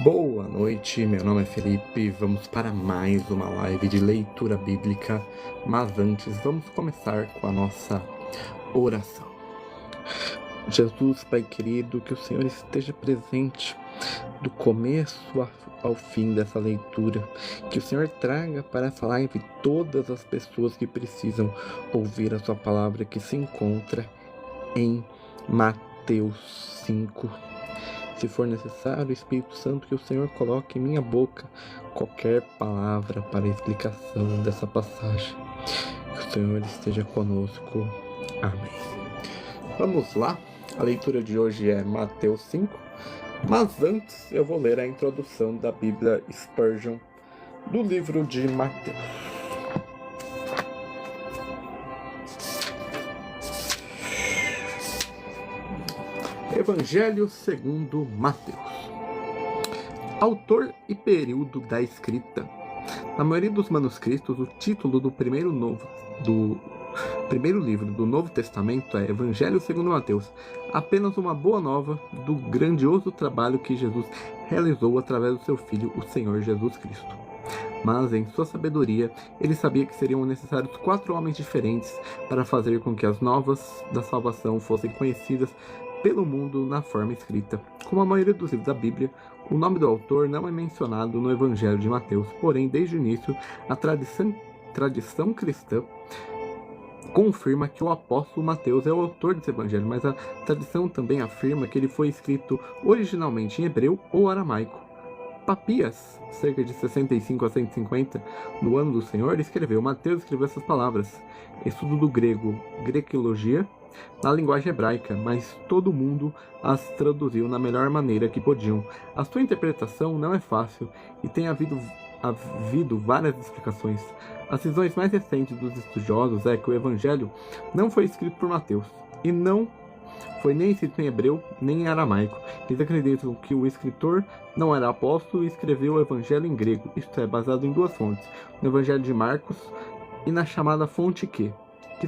Boa noite, meu nome é Felipe, vamos para mais uma live de leitura bíblica, mas antes vamos começar com a nossa oração. Jesus, Pai querido, que o Senhor esteja presente do começo ao fim dessa leitura, que o Senhor traga para essa live todas as pessoas que precisam ouvir a sua palavra que se encontra em Mateus 5. Se for necessário, Espírito Santo, que o Senhor coloque em minha boca qualquer palavra para a explicação dessa passagem. Que o Senhor esteja conosco. Amém. Vamos lá? A leitura de hoje é Mateus 5, mas antes eu vou ler a introdução da Bíblia Spurgeon do livro de Mateus. Evangelho segundo Mateus. Autor e período da escrita. Na maioria dos manuscritos, o título do primeiro livro do Novo Testamento é Evangelho segundo Mateus, apenas uma boa nova do grandioso trabalho que Jesus realizou através do seu Filho, o Senhor Jesus Cristo. Mas, em sua sabedoria, ele sabia que seriam necessários 4 homens diferentes para fazer com que as novas da salvação fossem conhecidas pelo mundo na forma escrita. Como a maioria dos livros da Bíblia, o nome do autor não é mencionado no Evangelho de Mateus, porém, desde o início, a tradição cristã confirma que o apóstolo Mateus é o autor desse evangelho, mas a tradição também afirma que ele foi escrito originalmente em hebreu ou aramaico. Papias, cerca de 65 a 150, no ano do Senhor, Mateus escreveu essas palavras, estudo do grego, grequilogia, na linguagem hebraica, mas todo mundo as traduziu na melhor maneira que podiam. A sua interpretação não é fácil e tem havido várias explicações. As visões mais recentes dos estudiosos é que o Evangelho não foi escrito por Mateus e não foi nem escrito em hebreu nem em aramaico. Eles acreditam que o escritor não era apóstolo e escreveu o Evangelho em grego, isto é, baseado em 2 fontes, no Evangelho de Marcos e na chamada fonte que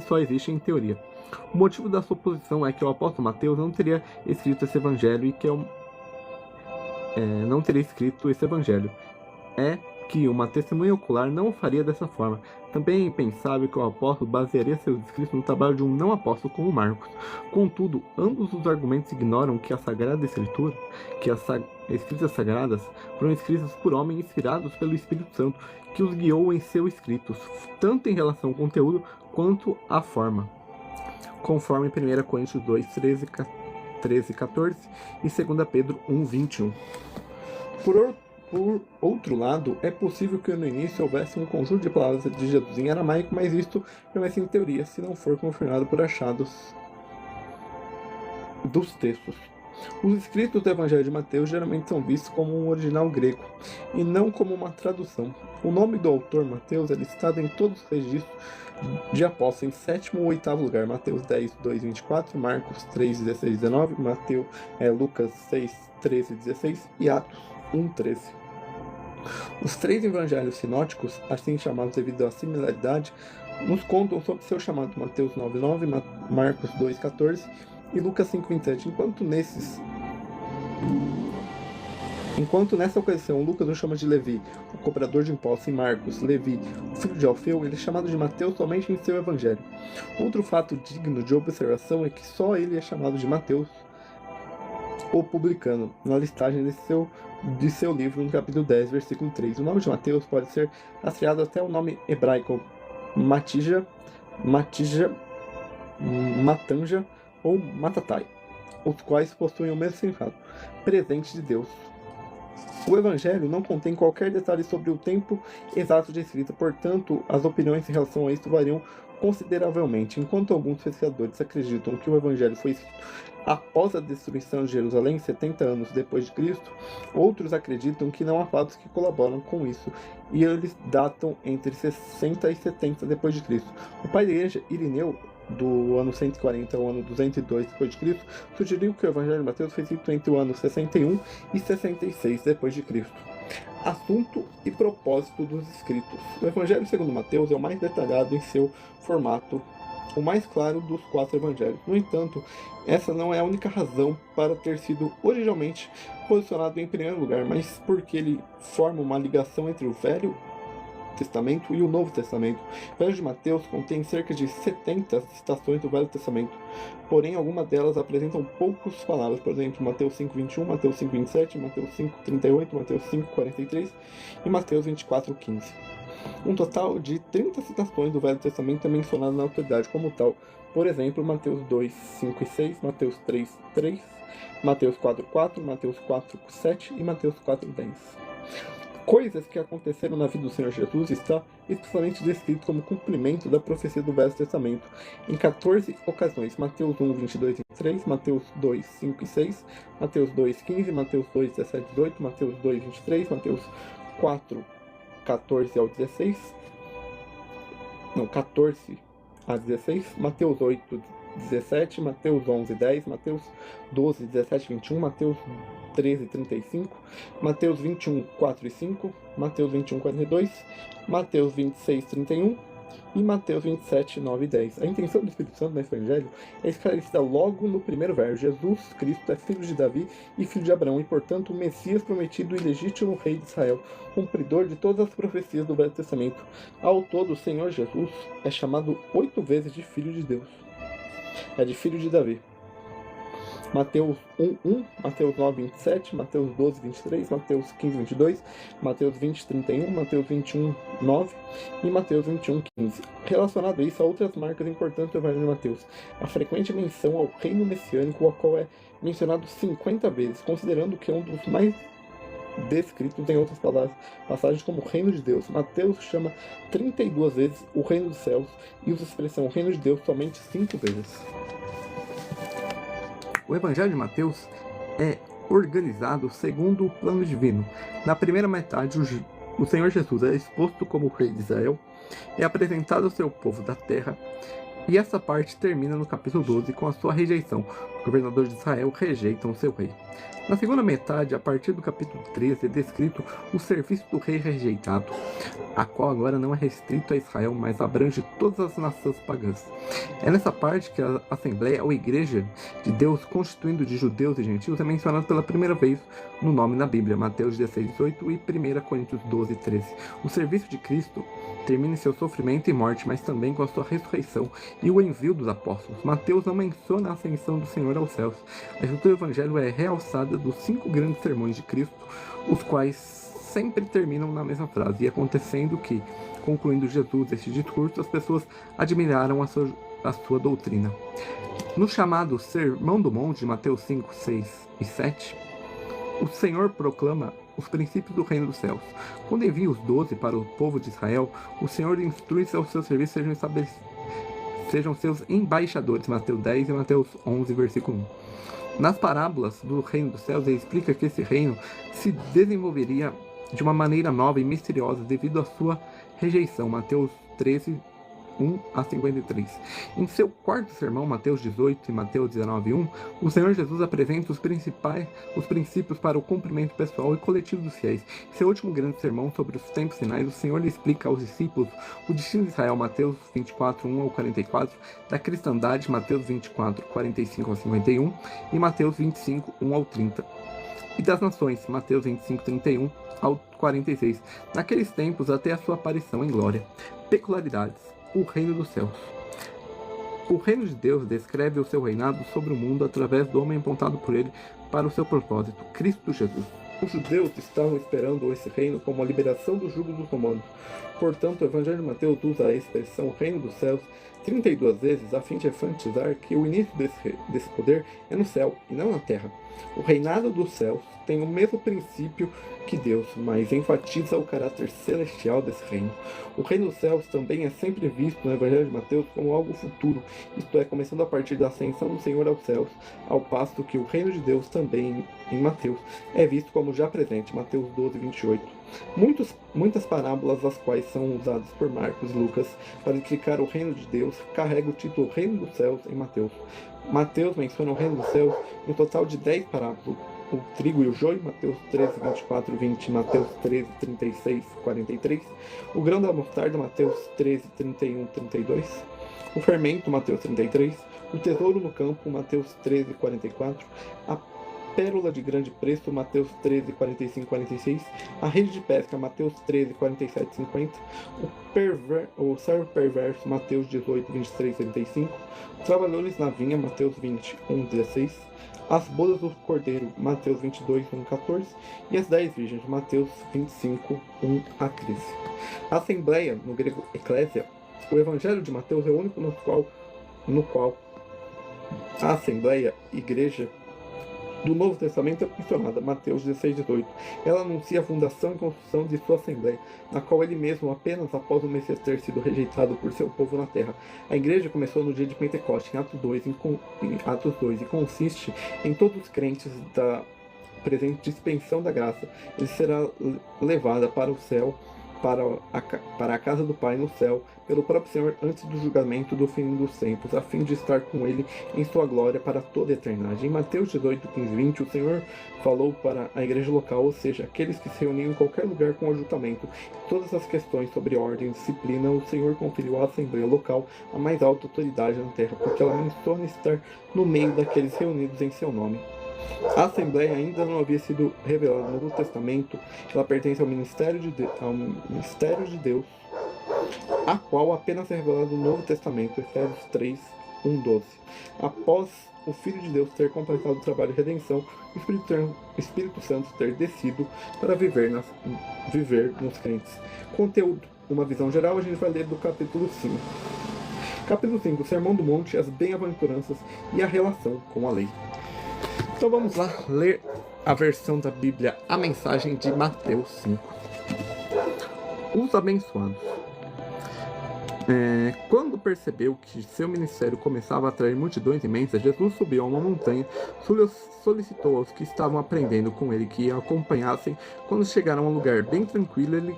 só existe em teoria. O motivo da suposição é que o apóstolo Mateus não teria escrito esse evangelho e que não teria escrito esse evangelho. É que uma testemunha ocular não o faria dessa forma. Também é impensável que o apóstolo basearia seus escritos no trabalho de um não apóstolo como Marcos. Contudo, ambos os argumentos ignoram que a Sagrada Escritura, que as Escritas Sagradas foram escritas por homens inspirados pelo Espírito Santo, que os guiou em seus escritos, tanto em relação ao conteúdo quanto à forma, conforme 1 Coríntios 2, 13 e 14 e 2 Pedro 1, 21. Por outro lado, é possível que no início houvesse um conjunto de palavras de Jesus em aramaico, mas isto permanece em teoria, se não for confirmado por achados dos textos. Os escritos do Evangelho de Mateus geralmente são vistos como um original grego, e não como uma tradução. O nome do autor, Mateus, é listado em todos os registros de apóstolos em 7º ou 8º lugar. Mateus 10, 2, 24, Marcos 3, 16, 19, Lucas 6, 13, 16 e Atos 1, 13. Os 3 evangelhos sinóticos, assim chamados devido à similaridade, nos contam sobre seu chamado: Mateus 9, 9, Marcos 2, 14 e Lucas 5, 27, enquanto nessa ocasião Lucas o chama de Levi, o cobrador de impostos, e Marcos, Levi, o filho de Alfeu, ele é chamado de Mateus somente em seu evangelho. Outro fato digno de observação é que só ele é chamado de Mateus, o publicano, na listagem de seu livro, no capítulo 10, versículo 3. O nome de Mateus pode ser rastreado até o nome hebraico Matija, Matanja ou Matatai, os quais possuem o mesmo significado, presente de Deus. O Evangelho não contém qualquer detalhe sobre o tempo exato de escrita, portanto, as opiniões em relação a isso variam consideravelmente. Enquanto alguns pesquisadores acreditam que o Evangelho foi escrito após a destruição de Jerusalém, 70 anos depois de Cristo, outros acreditam que não há fatos que colaboram com isso, e eles datam entre 60 e 70 depois de Cristo. O pai da igreja, Irineu, do ano 140 ao ano 202 d.C., sugeriu que o Evangelho de Mateus foi escrito entre o ano 61 e 66 d.C. Assunto e propósito dos escritos. O Evangelho segundo Mateus é o mais detalhado em seu formato o mais claro dos 4 evangelhos. No entanto, essa não é a única razão para ter sido originalmente posicionado em primeiro lugar, mas porque ele forma uma ligação entre o Velho Testamento e o Novo Testamento. O Evangelho de Mateus contém cerca de 70 citações do Velho Testamento, porém algumas delas apresentam poucas palavras, por exemplo, Mateus 5:21, Mateus 5:27, Mateus 5:38, Mateus 5:43 e Mateus 24:15. Um total de 30 citações do Velho Testamento é mencionado na autoridade como tal, por exemplo, Mateus 2:5 e 6, Mateus 3:3, Mateus 4:4, Mateus 4:7 e Mateus 4:10. Coisas que aconteceram na vida do Senhor Jesus está explicitamente descrito como cumprimento da profecia do Velho Testamento em 14 ocasiões. Mateus 1, 22 e 23, Mateus 2, 5 e 6, Mateus 2, 15, Mateus 2, 17 e 18, Mateus 2, 23, Mateus 4, 14 ao 16, não, 14 a 16, Mateus 8, 17, Mateus 11, 10, Mateus 12, 17, 21, Mateus 13, 35, Mateus 21, 4 e 5, Mateus 21, 42, Mateus 26, 31 e Mateus 27, 9 e 10. A intenção do Espírito Santo no Evangelho é esclarecida logo no primeiro verso. Jesus Cristo é filho de Davi e filho de Abraão e, portanto, o Messias prometido e legítimo rei de Israel, cumpridor de todas as profecias do Velho Testamento. Ao todo, o Senhor Jesus é chamado 8 vezes de Filho de Deus. É de filho de Davi. Mateus 1:1, Mateus 9:27, Mateus 12:23, Mateus 15:22, Mateus 20:31, Mateus 21:9 e Mateus 21:15. Relacionado a isso, há outras marcas importantes do Evangelho de Mateus. A frequente menção ao reino messiânico, ao qual é mencionado 50 vezes, considerando que é um dos mais descritos em outras passagens como o reino de Deus. Mateus chama 32 vezes o reino dos céus e usa a expressão reino de Deus somente 5 vezes. O Evangelho de Mateus é organizado segundo o plano divino. Na primeira metade, o Senhor Jesus é exposto como rei de Israel, é apresentado ao seu povo da terra, e essa parte termina no capítulo 12 com a sua rejeição. Os governadores de Israel rejeitam o seu rei. Na segunda metade, a partir do capítulo 13, é descrito o serviço do rei rejeitado, a qual agora não é restrito a Israel, mas abrange todas as nações pagãs. É nessa parte que a Assembleia ou Igreja de Deus, constituindo de judeus e gentios, é mencionada pela primeira vez no nome na Bíblia, Mateus 16:18 e 1 Coríntios 12:13. O serviço de Cristo termina em seu sofrimento e morte, mas também com a sua ressurreição e o envio dos apóstolos. Mateus não menciona a ascensão do Senhor aos céus. A estrutura do Evangelho é realçada dos 5 grandes sermões de Cristo, os quais sempre terminam na mesma frase, e acontecendo que, concluindo Jesus este discurso, as pessoas admiraram a sua doutrina. No chamado Sermão do Monte, de Mateus 5, 6 e 7, o Senhor proclama os princípios do reino dos céus. Quando envia os 12 para o povo de Israel, o Senhor instrui que ao seu serviço sejam seus embaixadores, Mateus 10 e Mateus 11, versículo 1. Nas parábolas do reino dos céus, ele explica que esse reino se desenvolveria de uma maneira nova e misteriosa devido à sua rejeição, Mateus 13, 1 a 53. Em seu quarto sermão, Mateus 18 e Mateus 19:1, o Senhor Jesus apresenta os princípios para o cumprimento pessoal e coletivo dos fiéis. Em seu último grande sermão sobre os tempos finais, o Senhor lhe explica aos discípulos o destino de Israel, Mateus 24, 1 ao 44, da cristandade, Mateus 24, 45 ao 51 e Mateus 25, 1 ao 30. E das nações, Mateus 25, 31 ao 46, naqueles tempos até a sua aparição em glória. Peculiaridades. O reino dos céus. O reino de Deus descreve o seu reinado sobre o mundo através do homem apontado por ele para o seu propósito, Cristo Jesus. Os judeus estavam esperando esse reino como a liberação do jugo dos romanos. Portanto, o Evangelho de Mateus usa a expressão reino dos céus 32 vezes a fim de enfatizar que o início desse poder é no céu e não na terra. O reinado dos céus tem o mesmo princípio que Deus, mas enfatiza o caráter celestial desse reino. O reino dos céus também é sempre visto no Evangelho de Mateus como algo futuro, isto é, começando a partir da ascensão do Senhor aos céus, ao passo que o reino de Deus também, em Mateus, é visto como já presente, Mateus 12, 28. Muitas parábolas, as quais são usadas por Marcos e Lucas para explicar o reino de Deus, carregam o título Reino dos Céus em Mateus. Mateus menciona o reino dos céus em um total de 10 parábolas. O trigo e o joio, Mateus 13, 24, 20, Mateus 13, 36, 43. O grão da mostarda, Mateus 13, 31, 32. O fermento, Mateus 33. O tesouro no campo, Mateus 13, 44. A pérola de grande preço, Mateus 13, 45, 46. A rede de pesca, Mateus 13, 47, 50. O servo perverso, Mateus 18, 23, 35. Os trabalhadores na vinha, Mateus 20, 1, 16. As bodas do cordeiro, Mateus 22, 1, 14. E as 10 virgens, Mateus 25, 1 a 13. A assembleia, no grego eclésia, o evangelho de Mateus é o único no qual a assembleia, igreja, do Novo Testamento é mencionada, Mateus 16, 18. Ela anuncia a fundação e construção de sua Assembleia, na qual ele mesmo, apenas após o Messias ter sido rejeitado por seu povo na terra. A igreja começou no dia de Pentecostes, em Atos 2, e consiste em todos os crentes da presente dispensão da graça. Ele será levada para o céu, para a casa do Pai no céu, pelo próprio Senhor antes do julgamento do fim dos tempos, a fim de estar com ele em sua glória para toda a eternidade. Em Mateus 18, 15, 20, o Senhor falou para a igreja local, ou seja, aqueles que se reuniam em qualquer lugar com ajuntamento. Todas as questões sobre ordem e disciplina, o Senhor conferiu à assembleia local a mais alta autoridade na terra, porque ela menciona estar no meio daqueles reunidos em seu nome. A Assembleia ainda não havia sido revelada no Novo Testamento, ela pertence ao ministério de Deus, a qual apenas é revelada no Novo Testamento, Efésios 3, 1, 12. Após o Filho de Deus ter completado o trabalho de redenção, o Espírito Santo ter descido para viver nos crentes. Conteúdo: uma visão geral, a gente vai ler do capítulo 5. Capítulo 5, o Sermão do Monte, as bem-aventuranças e a relação com a lei. Então vamos lá ler a versão da Bíblia, a mensagem de Mateus 5. Os abençoados. Quando percebeu que seu ministério começava a atrair multidões imensas, Jesus subiu a uma montanha, solicitou aos que estavam aprendendo com ele que o acompanhassem. Quando chegaram a um lugar bem tranquilo, ele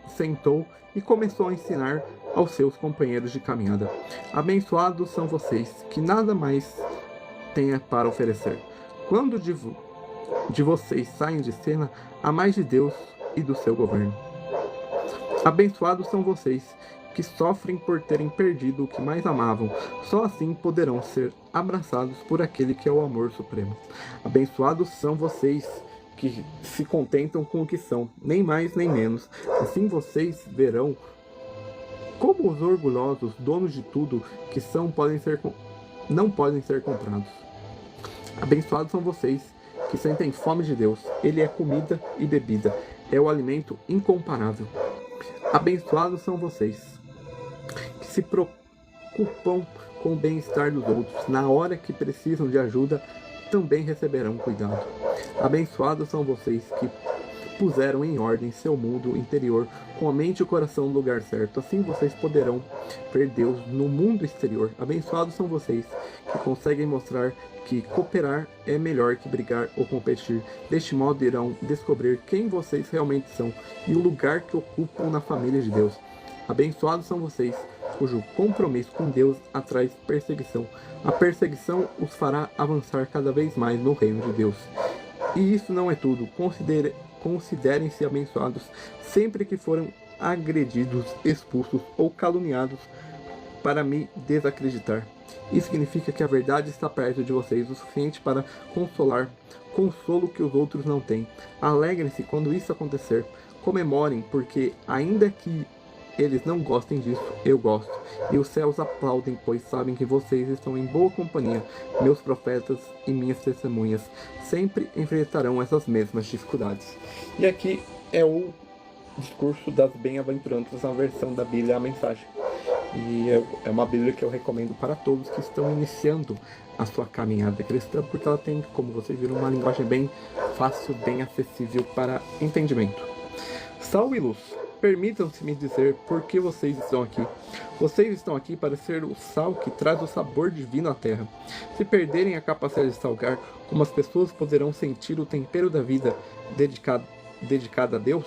sentou e começou a ensinar aos seus companheiros de caminhada. Abençoados são vocês, que nada mais tenha para oferecer. Quando de vocês saem de cena, há mais de Deus e do seu governo. Abençoados são vocês, que sofrem por terem perdido o que mais amavam. Só assim poderão ser abraçados por aquele que é o amor supremo. Abençoados são vocês, que se contentam com o que são, nem mais nem menos. Assim vocês verão como os orgulhosos, donos de tudo que são, não podem ser comprados. Abençoados são vocês, que sentem fome de Deus. Ele é comida e bebida, é o alimento incomparável. Abençoados são vocês, que se preocupam com o bem-estar dos outros. Na hora que precisam de ajuda, também receberão cuidado. Abençoados são vocês, que puseram em ordem seu mundo interior, com a mente e o coração no lugar certo. Assim vocês poderão ver Deus no mundo exterior. Abençoados são vocês, que conseguem mostrar que cooperar é melhor que brigar ou competir. Deste modo irão descobrir quem vocês realmente são e o lugar que ocupam na família de Deus. Abençoados são vocês, cujo compromisso com Deus atrai perseguição. A perseguição os fará avançar cada vez mais no reino de Deus. E isso não é tudo. Considerem-se abençoados sempre que forem agredidos, expulsos ou caluniados para me desacreditar. Isso significa que a verdade está perto de vocês o suficiente para consolo que os outros não têm. Alegrem-se quando isso acontecer. Comemorem, porque ainda que eles não gostem disso, eu gosto. E os céus aplaudem, pois sabem que vocês estão em boa companhia. Meus profetas e minhas testemunhas sempre enfrentarão essas mesmas dificuldades. E aqui é o discurso das bem-aventuranças, na versão da Bíblia, a mensagem. E é uma Bíblia que eu recomendo para todos que estão iniciando a sua caminhada cristã, porque ela tem, como vocês viram, uma linguagem bem fácil, bem acessível para entendimento. Sal e luz. Permitam-se me dizer por que vocês estão aqui. Vocês estão aqui para ser o sal que traz o sabor divino à terra. Se perderem a capacidade de salgar, como as pessoas poderão sentir o tempero da vida dedicada a Deus?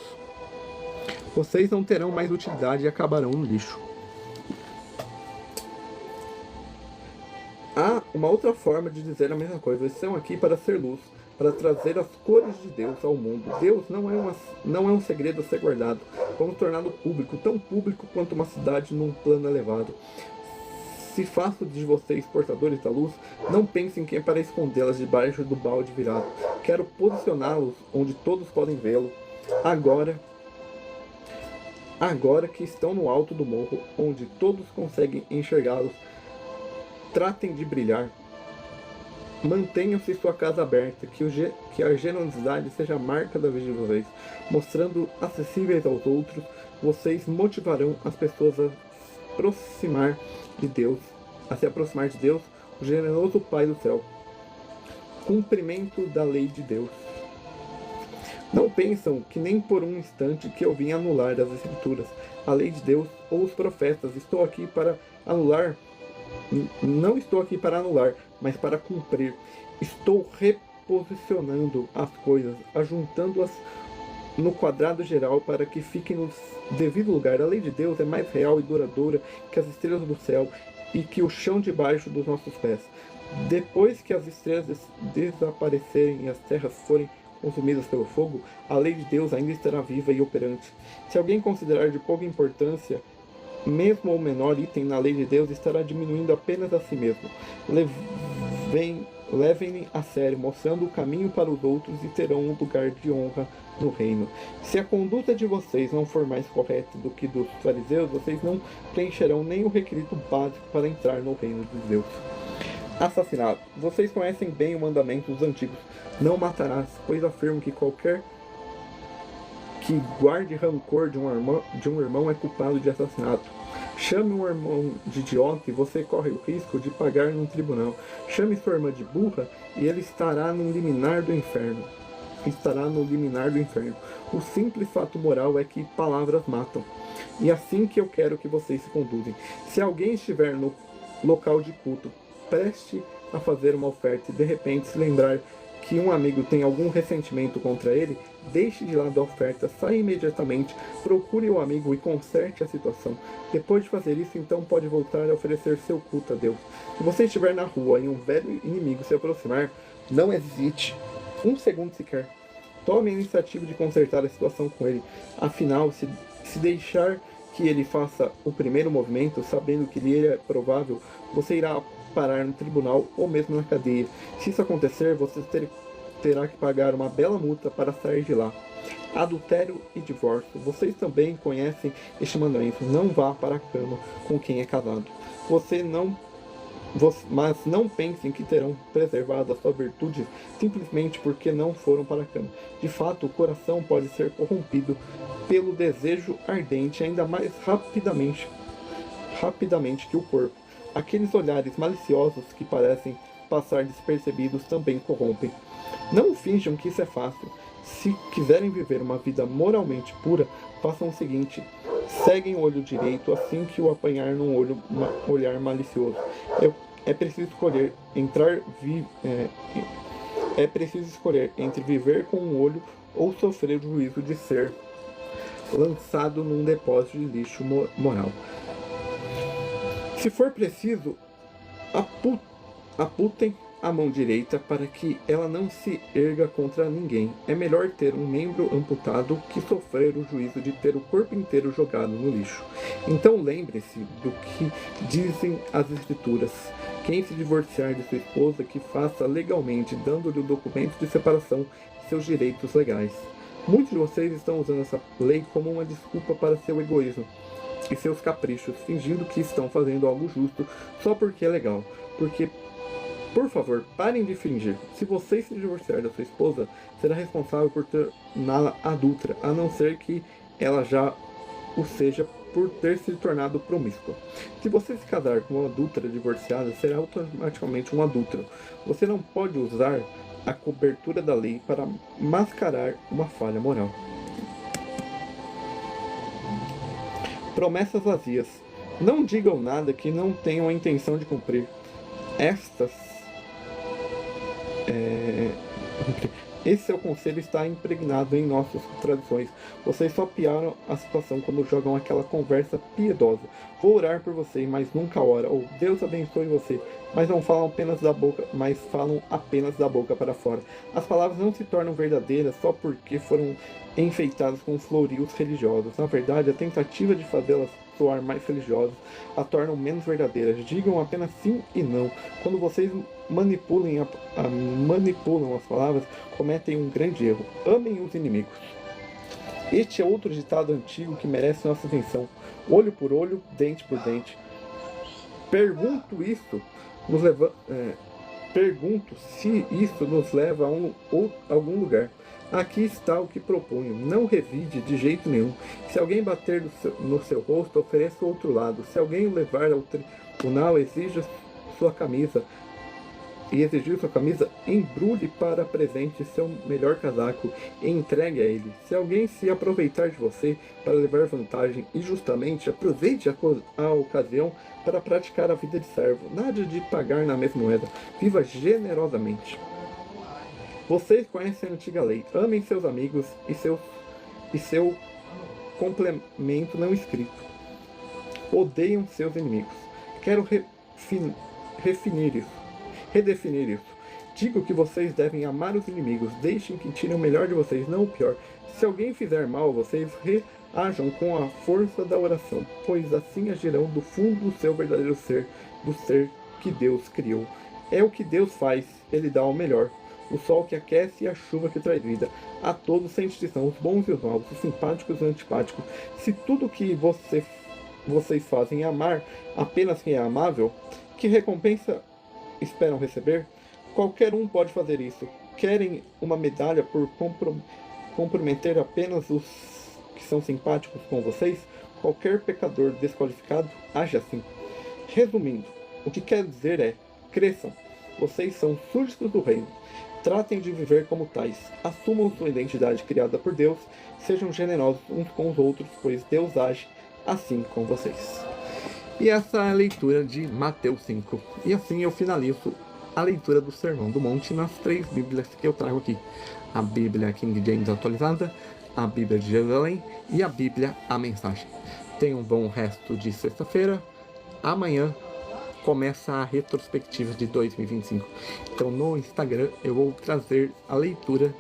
Vocês não terão mais utilidade e acabarão no lixo. Há uma outra forma de dizer a mesma coisa. Vocês estão aqui para ser luz, para trazer as cores de Deus ao mundo. Deus não é um segredo a ser guardado. Vamos torná-lo público, tão público quanto uma cidade num plano elevado. Se faço de vocês portadores da luz, não pensem que é para escondê-las debaixo do balde virado. Quero posicioná-los onde todos podem vê-lo. Agora que estão no alto do morro, onde todos conseguem enxergá-los, tratem de brilhar. Mantenham-se sua casa aberta, que a generosidade seja a marca da vida de vocês. Mostrando acessíveis aos outros, vocês motivarão as pessoas a se aproximar de Deus, o generoso Pai do céu. Cumprimento da lei de Deus. Não pensam que nem por um instante que eu vim anular as Escrituras, a lei de Deus ou os profetas. Estou aqui para anular. Não estou aqui para anular, mas para cumprir. Estou reposicionando as coisas, ajuntando-as no quadrado geral para que fiquem no devido lugar. A lei de Deus é mais real e duradoura que as estrelas do céu e que o chão debaixo dos nossos pés. Depois que as estrelas desaparecerem e as terras forem consumidas pelo fogo, a lei de Deus ainda estará viva e operante. Se alguém considerar de pouca importância, mesmo o menor item na lei de Deus, estará diminuindo apenas a si mesmo. Levem-me a sério, mostrando o caminho para os outros e terão um lugar de honra no reino. Se a conduta de vocês não for mais correta do que dos fariseus, vocês não preencherão nem o requisito básico para entrar no reino de Deus. Assassinato. Vocês conhecem bem o mandamento dos antigos. Não matarás, pois afirmo que qualquer que guarde rancor de um irmão é culpado de assassinato. Chame um irmão de idiota e você corre o risco de pagar num tribunal. Chame sua irmã de burra e ele estará no liminar do inferno. O simples fato moral é que palavras matam. E assim que eu quero que vocês se conduzem. Se alguém estiver no local de culto, preste a fazer uma oferta e de repente se lembrar que um amigo tem algum ressentimento contra ele, deixe de lado a oferta, saia imediatamente, procure o amigo e conserte a situação. Depois de fazer isso, então pode voltar a oferecer seu culto a Deus. Se você estiver na rua e um velho inimigo se aproximar, não hesite um segundo sequer. Tome a iniciativa de consertar a situação com ele. Afinal, se deixar que ele faça o primeiro movimento, sabendo que ele é provável, você irá parar no tribunal ou mesmo na cadeia. Se isso acontecer, você terá que pagar uma bela multa para sair de lá. Adultério e divórcio. Vocês também conhecem este mandamento. Não vá para a cama com quem é casado. Mas não pensem que terão preservado a sua virtude simplesmente porque não foram para a cama. De fato, o coração pode ser corrompido pelo desejo ardente ainda mais rapidamente que o corpo. Aqueles olhares maliciosos que parecem passar despercebidos também corrompem. Não finjam que isso é fácil. Se quiserem viver uma vida moralmente pura, façam o seguinte: seguem o olho direito assim que o apanhar num olhar malicioso. É preciso escolher entre viver com um olho ou sofrer o juízo de ser lançado num depósito de lixo moral. Se for preciso, apuntem a mão direita para que ela não se erga contra ninguém. É melhor ter um membro amputado que sofrer o juízo de ter o corpo inteiro jogado no lixo. Então lembre-se do que dizem as Escrituras. Quem se divorciar de sua esposa, que faça legalmente, dando-lhe o documento de separação e seus direitos legais. Muitos de vocês estão usando essa lei como uma desculpa para seu egoísmo e seus caprichos, fingindo que estão fazendo algo justo só porque é legal. Por favor, parem de fingir. Se você se divorciar da sua esposa, será responsável por torná-la adúltera, a não ser que ela já o seja por ter se tornado promíscua. Se você se casar com uma adúltera divorciada, será automaticamente um adúltero. Você não pode usar a cobertura da lei para mascarar uma falha moral. Promessas vazias. Não digam nada que não tenham a intenção de cumprir. Esse seu conselho está impregnado em nossas tradições. Vocês só pioram a situação quando jogam aquela conversa piedosa. Vou orar por você, mas nunca ora. Ou Deus abençoe você, mas não falam apenas da boca, mas falam apenas da boca para fora. As palavras não se tornam verdadeiras só porque foram enfeitadas com florios religiosos. Na verdade, a tentativa de fazê-las soar mais religiosas, as tornam menos verdadeiras. Digam apenas sim e não. Quando vocês manipulam as palavras, cometem um grande erro. Amem os inimigos. Este é outro ditado antigo que merece nossa atenção. Olho por olho, dente por dente. Pergunto se isso nos leva a algum lugar. Aqui está o que proponho. Não revide de jeito nenhum. Se alguém bater no seu rosto, ofereça o outro lado. Se alguém o levar ao tribunal, exija sua camisa. Embrulhe para presente seu melhor casaco e entregue a ele. Se alguém se aproveitar de você para levar vantagem injustamente, aproveite a ocasião para praticar a vida de servo. Nada de pagar na mesma moeda. Viva generosamente. Vocês conhecem a antiga lei. Amem seus amigos e seu complemento não escrito. Odeiam seus inimigos. Quero redefinir isso. Digo que vocês devem amar os inimigos. Deixem que tirem o melhor de vocês, não o pior. Se alguém fizer mal, vocês reajam com a força da oração, pois assim agirão do fundo do seu verdadeiro ser, do ser que Deus criou. É o que Deus faz, Ele dá o melhor. O sol que aquece e a chuva que traz vida. A todos sem distinção, os bons e os maus, os simpáticos e os antipáticos. Se tudo que vocês fazem é amar apenas quem é amável, que recompensa esperam receber? Qualquer um pode fazer isso. Querem uma medalha por comprometer apenas os que são simpáticos com vocês? Qualquer pecador desqualificado age assim. Resumindo, o que quero dizer é: cresçam. Vocês são súditos do reino. Tratem de viver como tais. Assumam sua identidade criada por Deus. Sejam generosos uns com os outros, pois Deus age assim com vocês. E essa é a leitura de Mateus 5. E assim eu finalizo a leitura do Sermão do Monte nas 3 Bíblias que eu trago aqui. A Bíblia King James atualizada, a Bíblia de Jerusalém e a Bíblia A Mensagem. Tenham um bom resto de sexta-feira. Amanhã começa a retrospectiva de 2025. Então no Instagram eu vou trazer a leitura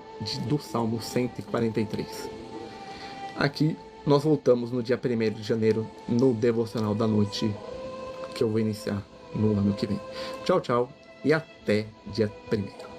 do Salmo 143. Aqui nós voltamos no dia 1º de janeiro, no Devocional da Noite, que eu vou iniciar no ano que vem. Tchau, tchau, e até dia 1º.